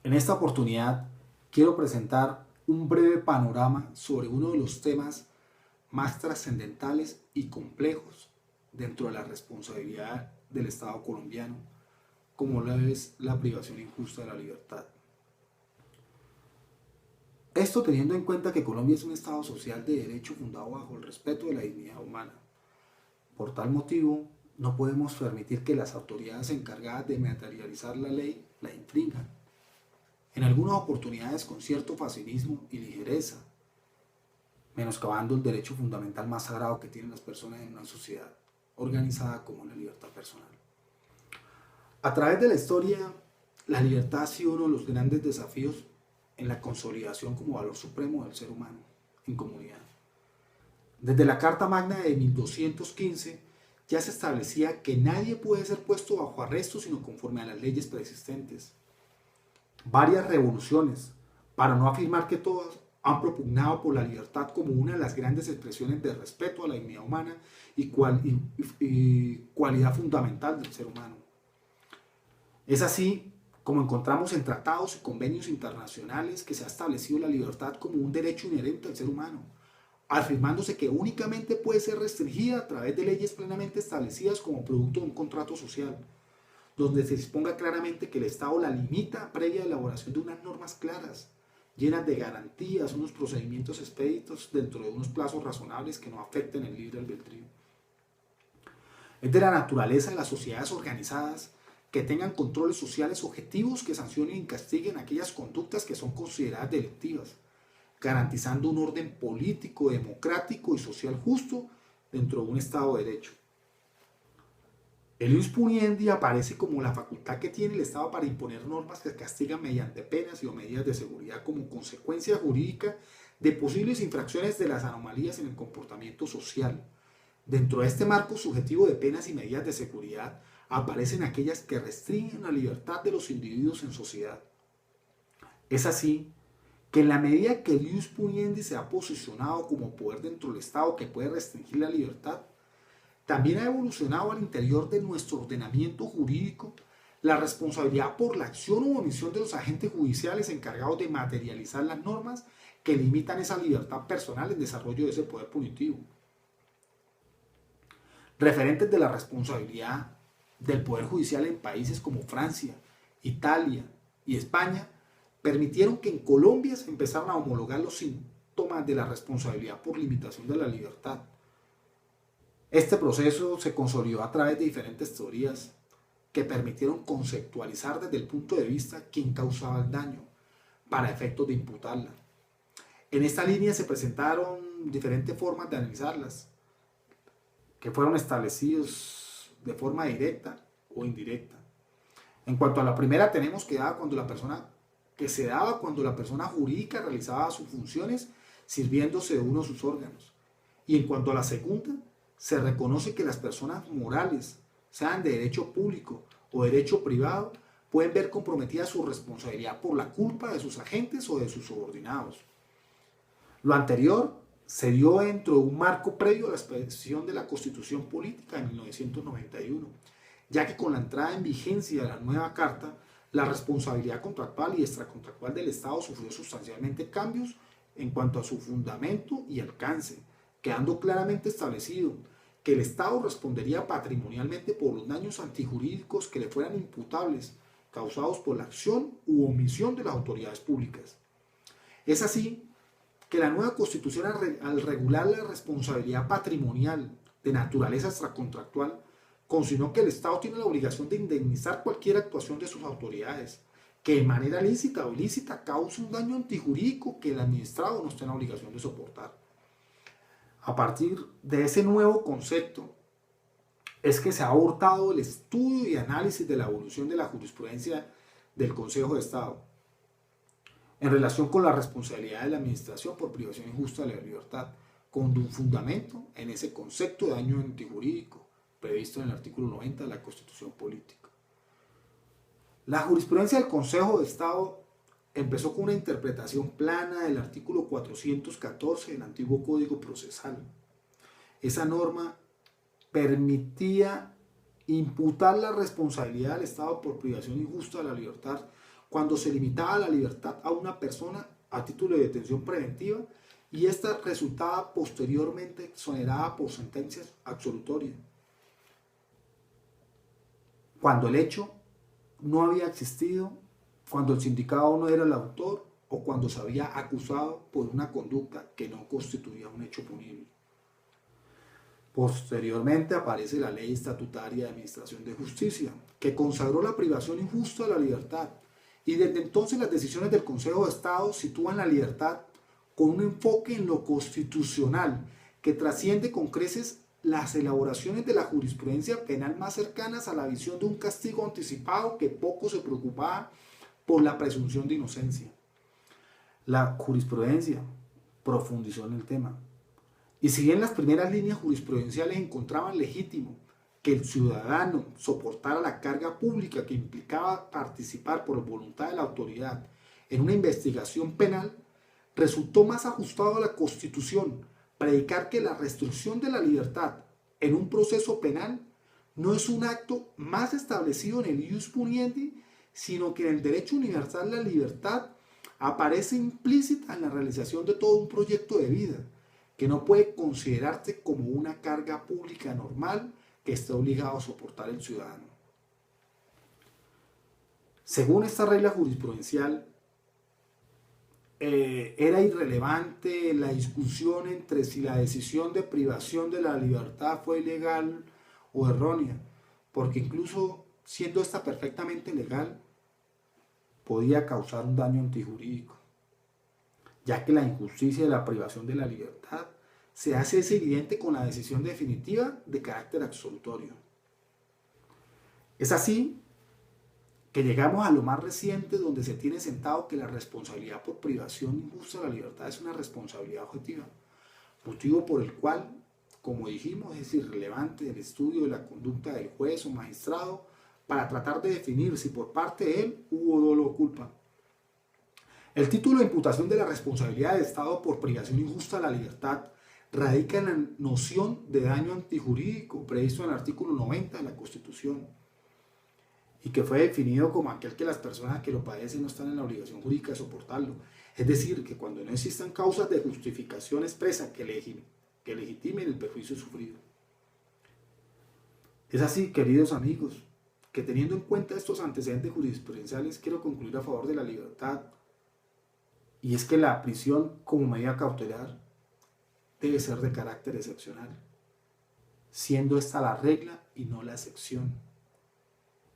En esta oportunidad quiero presentar un breve panorama sobre uno de los temas más trascendentales y complejos dentro de la responsabilidad del Estado colombiano, como lo es la privación injusta de la libertad. Esto teniendo en cuenta que Colombia es un Estado social de derecho fundado bajo el respeto de la dignidad humana. Por tal motivo, no podemos permitir que las autoridades encargadas de materializar la ley la infrinjan, en algunas oportunidades con cierto facilismo y ligereza, menoscabando el derecho fundamental más sagrado que tienen las personas en una sociedad organizada como la libertad personal. A través de la historia, la libertad ha sido uno de los grandes desafíos en la consolidación como valor supremo del ser humano en comunidad. Desde la Carta Magna de 1215 ya se establecía que nadie puede ser puesto bajo arresto sino conforme a las leyes preexistentes. Varias revoluciones, para no afirmar que todas, han propugnado por la libertad como una de las grandes expresiones de respeto a la dignidad humana y cualidad fundamental del ser humano. Es así como encontramos en tratados y convenios internacionales que se ha establecido la libertad como un derecho inherente al ser humano, afirmándose que únicamente puede ser restringida a través de leyes plenamente establecidas como producto de un contrato social, donde se disponga claramente que el Estado la limita previa elaboración de unas normas claras, llenas de garantías, unos procedimientos expeditos dentro de unos plazos razonables que no afecten el libre albedrío. Es de la naturaleza de las sociedades organizadas que tengan controles sociales objetivos que sancionen y castiguen aquellas conductas que son consideradas delictivas, garantizando un orden político, democrático y social justo dentro de un Estado de Derecho. El ius puniendi aparece como la facultad que tiene el Estado para imponer normas que castigan mediante penas y o medidas de seguridad como consecuencia jurídica de posibles infracciones de las anomalías en el comportamiento social. Dentro de este marco subjetivo de penas y medidas de seguridad aparecen aquellas que restringen la libertad de los individuos en sociedad. Es así que en la medida que el ius puniendi se ha posicionado como poder dentro del Estado que puede restringir la libertad, también ha evolucionado al interior de nuestro ordenamiento jurídico la responsabilidad por la acción u omisión de los agentes judiciales encargados de materializar las normas que limitan esa libertad personal en desarrollo de ese poder punitivo. Referentes de la responsabilidad del Poder Judicial en países como Francia, Italia y España permitieron que en Colombia se empezaran a homologar los síntomas de la responsabilidad por limitación de la libertad. Este proceso se consolidó a través de diferentes teorías que permitieron conceptualizar desde el punto de vista quién causaba el daño para efectos de imputarla. En esta línea se presentaron diferentes formas de analizarlas, que fueron establecidos de forma directa o indirecta. En cuanto a la primera, tenemos que se daba cuando la persona jurídica realizaba sus funciones sirviéndose de uno de sus órganos. Y en cuanto a la segunda, se reconoce que las personas morales, sean de derecho público o derecho privado, pueden ver comprometida su responsabilidad por la culpa de sus agentes o de sus subordinados. Lo anterior se dio dentro de un marco previo a la expedición de la Constitución Política en 1991, ya que con la entrada en vigencia de la nueva Carta, la responsabilidad contractual y extracontractual del Estado sufrió sustancialmente cambios en cuanto a su fundamento y alcance, quedando claramente establecido que el Estado respondería patrimonialmente por los daños antijurídicos que le fueran imputables, causados por la acción u omisión de las autoridades públicas. Es así que la nueva Constitución, al regular la responsabilidad patrimonial de naturaleza extracontractual, consignó que el Estado tiene la obligación de indemnizar cualquier actuación de sus autoridades que de manera lícita o ilícita cause un daño antijurídico que el administrado no esté en la obligación de soportar. A partir de ese nuevo concepto es que se ha abortado el estudio y análisis de la evolución de la jurisprudencia del Consejo de Estado en relación con la responsabilidad de la administración por privación injusta de la libertad, con un fundamento en ese concepto de daño antijurídico previsto en el artículo 90 de la Constitución Política. La jurisprudencia del Consejo de Estado empezó con una interpretación plana del artículo 414 del antiguo Código Procesal. Esa norma permitía imputar la responsabilidad del Estado por privación injusta de la libertad cuando se limitaba la libertad a una persona a título de detención preventiva y esta resultaba posteriormente exonerada por sentencias absolutorias, cuando el hecho no había existido, cuando el sindicado no era el autor o cuando se había acusado por una conducta que no constituía un hecho punible. Posteriormente aparece la Ley Estatutaria de Administración de Justicia, que consagró la privación injusta de la libertad, y desde entonces las decisiones del Consejo de Estado sitúan la libertad con un enfoque en lo constitucional que trasciende con creces las elaboraciones de la jurisprudencia penal más cercanas a la visión de un castigo anticipado que poco se preocupaba por la presunción de inocencia. La jurisprudencia profundizó en el tema. Y si bien las primeras líneas jurisprudenciales encontraban legítimo que el ciudadano soportara la carga pública que implicaba participar por voluntad de la autoridad en una investigación penal, resultó más ajustado a la Constitución predicar que la restricción de la libertad en un proceso penal no es un acto más establecido en el ius puniendi, sino que en el derecho universal la libertad aparece implícita en la realización de todo un proyecto de vida, que no puede considerarse como una carga pública normal que esté obligado a soportar el ciudadano. Según esta regla jurisprudencial, era irrelevante la discusión entre si la decisión de privación de la libertad fue ilegal o errónea, porque incluso siendo esta perfectamente legal, podía causar un daño antijurídico, ya que la injusticia de la privación de la libertad se hace evidente con la decisión definitiva de carácter absolutorio. Es así que llegamos a lo más reciente, donde se tiene sentado que la responsabilidad por privación injusta de la libertad es una responsabilidad objetiva, motivo por el cual, como dijimos, es irrelevante el estudio de la conducta del juez o magistrado para tratar de definir si por parte de él hubo dolo o culpa. El título de imputación de la responsabilidad del Estado por privación injusta de la libertad radica en la noción de daño antijurídico previsto en el artículo 90 de la Constitución, y que fue definido como aquel que las personas que lo padecen no están en la obligación jurídica de soportarlo. Es decir, que cuando no existan causas de justificación expresa que legitimen el perjuicio sufrido. Es así, queridos amigos, que teniendo en cuenta estos antecedentes jurisprudenciales, quiero concluir a favor de la libertad, y es que la prisión como medida cautelar debe ser de carácter excepcional, siendo esta la regla y no la excepción.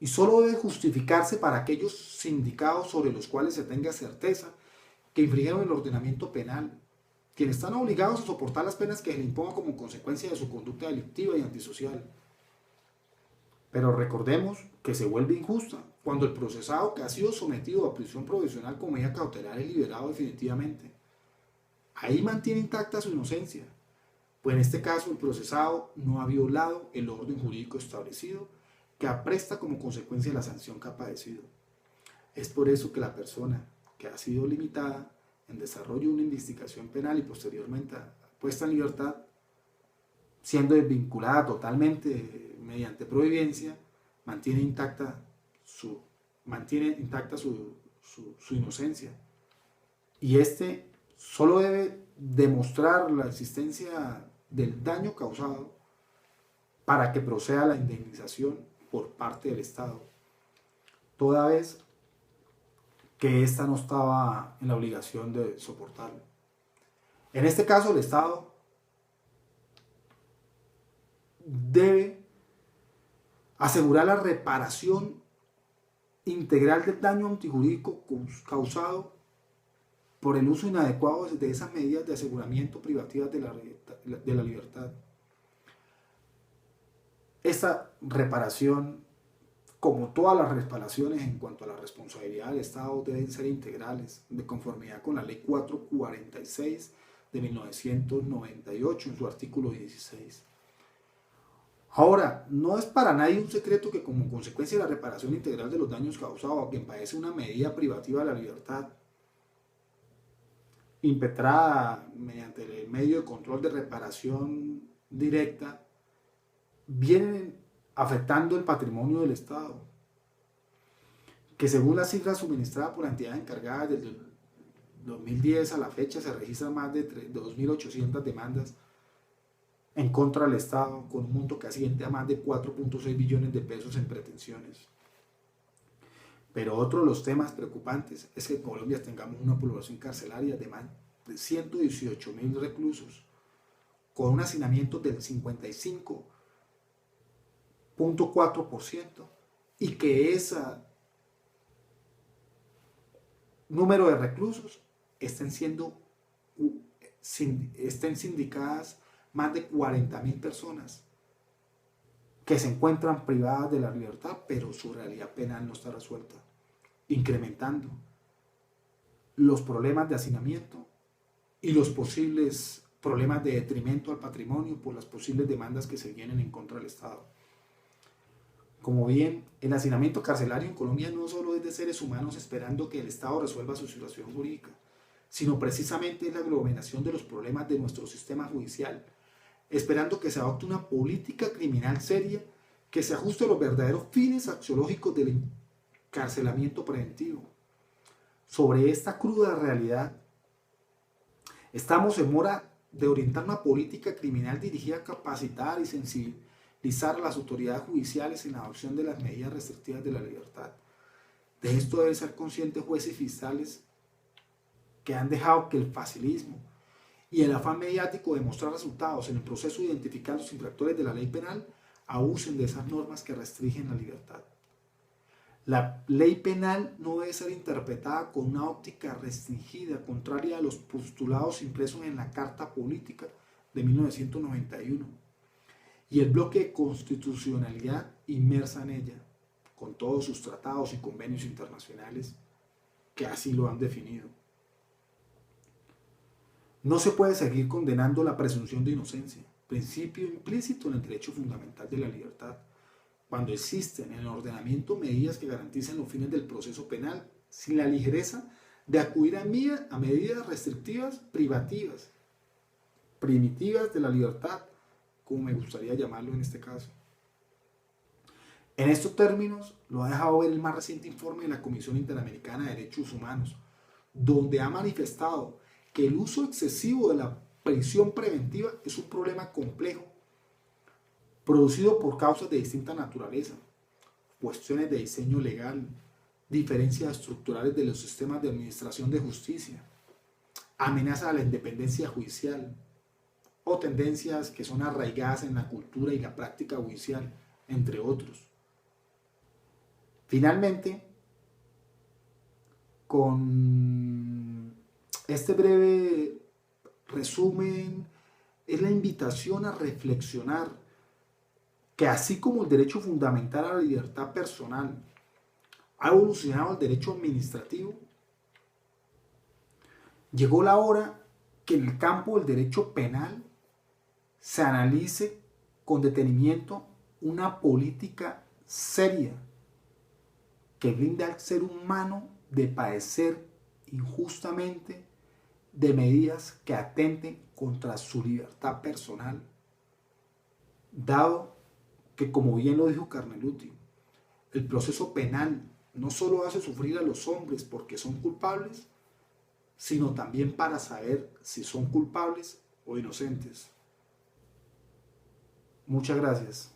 Y solo debe justificarse para aquellos sindicados sobre los cuales se tenga certeza que infringieron el ordenamiento penal, quienes están obligados a soportar las penas que se les impongan como consecuencia de su conducta delictiva y antisocial. Pero recordemos que se vuelve injusta cuando el procesado que ha sido sometido a prisión provisional como medida cautelar es liberado definitivamente. Ahí mantiene intacta su inocencia, pues en este caso el procesado no ha violado el orden jurídico establecido que apresta como consecuencia la sanción que ha padecido. Es por eso que la persona que ha sido limitada en desarrollo de una investigación penal y posteriormente puesta en libertad, siendo desvinculada totalmente mediante providencia, mantiene intacta su inocencia. Y este solo debe demostrar la existencia del daño causado para que proceda la indemnización por parte del Estado, toda vez que ésta no estaba en la obligación de soportarlo. En este caso, el Estado debe asegurar la reparación integral del daño antijurídico causado por el uso inadecuado de esas medidas de aseguramiento privativas de la libertad. Esta reparación, como todas las reparaciones en cuanto a la responsabilidad del Estado, deben ser integrales, de conformidad con la Ley 446 de 1998 en su artículo 16. Ahora, no es para nadie un secreto que como consecuencia de la reparación integral de los daños causados a quien padece una medida privativa de la libertad, impetrada mediante el medio de control de reparación directa, vienen afectando el patrimonio del Estado. que según las cifras suministradas por la entidad encargada desde el 2010 a la fecha se registran más de 2.800 demandas en contra del Estado, con un monto que asciende a más de 4.6 billones de pesos en pretensiones. Pero otro de los temas preocupantes es que en Colombia tengamos una población carcelaria de más de 118.000 reclusos, con un hacinamiento del 55.4%, y que ese número de reclusos estén sindicadas más de 40.000 personas que se encuentran privadas de la libertad, pero su realidad penal no está resuelta, incrementando los problemas de hacinamiento y los posibles problemas de detrimento al patrimonio por las posibles demandas que se vienen en contra del Estado. Como bien, el hacinamiento carcelario en Colombia no solo es de seres humanos esperando que el Estado resuelva su situación jurídica, sino precisamente es la aglomeración de los problemas de nuestro sistema judicial, esperando que se adopte una política criminal seria que se ajuste a los verdaderos fines axiológicos del encarcelamiento preventivo. Sobre esta cruda realidad, estamos en mora de orientar una política criminal dirigida a capacitar y sensibilizar a las autoridades judiciales en la adopción de las medidas restrictivas de la libertad. De esto deben ser conscientes jueces y fiscales que han dejado que el facilismo y el afán mediático de mostrar resultados en el proceso de identificar los infractores de la ley penal abusen de esas normas que restringen la libertad. La ley penal no debe ser interpretada con una óptica restringida, contraria a los postulados impresos en la Carta Política de 1991 y el bloque de constitucionalidad inmersa en ella, con todos sus tratados y convenios internacionales que así lo han definido. No se puede seguir condenando la presunción de inocencia, principio implícito en el derecho fundamental de la libertad, cuando existen en el ordenamiento medidas que garanticen los fines del proceso penal, sin la ligereza de acudir a medidas restrictivas privativas, primitivas de la libertad, como me gustaría llamarlo en este caso. En estos términos lo ha dejado ver el más reciente informe de la Comisión Interamericana de Derechos Humanos, donde ha manifestado que el uso excesivo de la prisión preventiva es un problema complejo, producido por causas de distinta naturaleza, cuestiones de diseño legal, diferencias estructurales de los sistemas de administración de justicia, amenazas a la independencia judicial o tendencias que son arraigadas en la cultura y la práctica judicial, entre otros. Finalmente, con este breve resumen, es la invitación a reflexionar que así como el derecho fundamental a la libertad personal ha evolucionado el derecho administrativo, llegó la hora que en el campo del derecho penal se analice con detenimiento una política seria que brinde al ser humano de padecer injustamente de medidas que atenten contra su libertad personal, dado que, como bien lo dijo Carneluti, el proceso penal no solo hace sufrir a los hombres porque son culpables, sino también para saber si son culpables o inocentes. Muchas gracias.